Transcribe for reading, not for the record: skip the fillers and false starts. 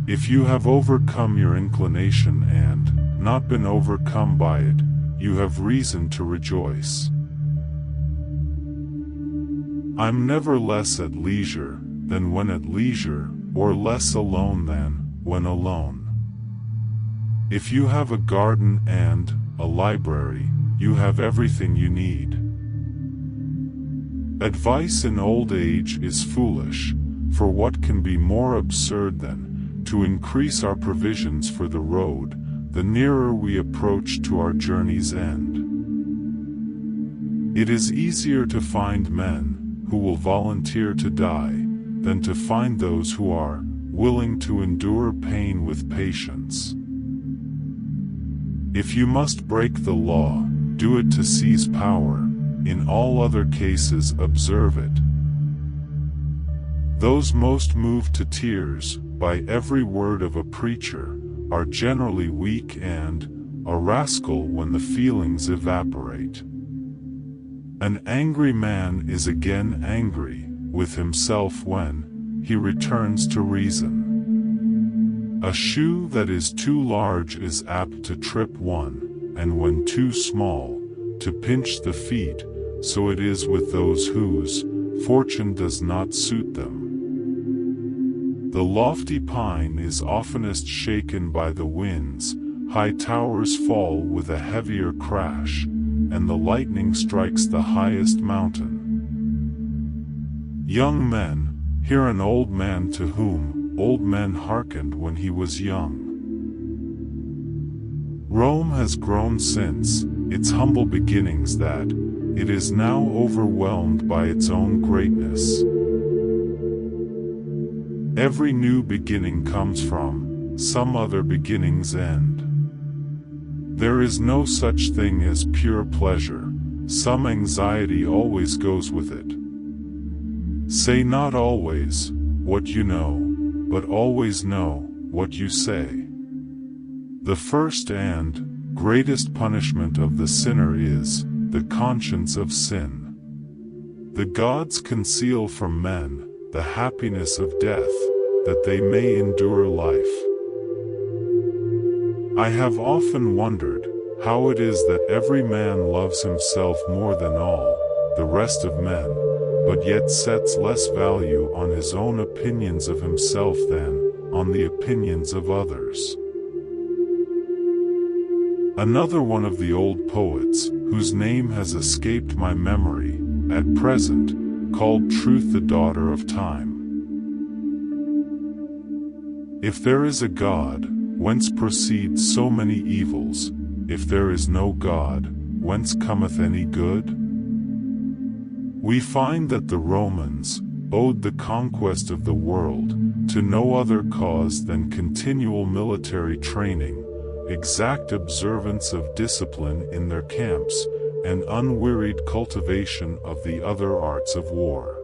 If you have overcome your inclination and not been overcome by it, you have reason to rejoice. I'm never less at leisure than when at leisure, or less alone than when alone. If you have a garden and a library, you have everything you need. Advice in old age is foolish, for what can be more absurd than to increase our provisions for the road, the nearer we approach to our journey's end? It is easier to find men who will volunteer to die than to find those who are willing to endure pain with patience. If you must break the law, do it to seize power. In all other cases, observe it. Those most moved to tears by every word of a preacher are generally weak and a rascal when the feelings evaporate. An angry man is again angry with himself when he returns to reason. A shoe that is too large is apt to trip one, and when too small, to pinch the feet. So it is with those whose fortune does not suit them. The lofty pine is oftenest shaken by the winds, high towers fall with a heavier crash, and the lightning strikes the highest mountain. Young men, hear an old man to whom old men hearkened when he was young. Rome has grown since its humble beginnings that it is now overwhelmed by its own greatness. Every new beginning comes from some other beginning's end. There is no such thing as pure pleasure, some anxiety always goes with it. Say not always what you know, but always know what you say. The first and greatest punishment of the sinner is the conscience of sin. The gods conceal from men the happiness of death, that they may endure life. I have often wondered how it is that every man loves himself more than all the rest of men, but yet sets less value on his own opinions of himself than on the opinions of others. Another one of the old poets, whose name has escaped my memory at present, called Truth the daughter of time. If there is a God, whence proceed so many evils? If there is no God, whence cometh any good? We find that the Romans owed the conquest of the world to no other cause than continual military training, exact observance of discipline in their camps, and unwearied cultivation of the other arts of war.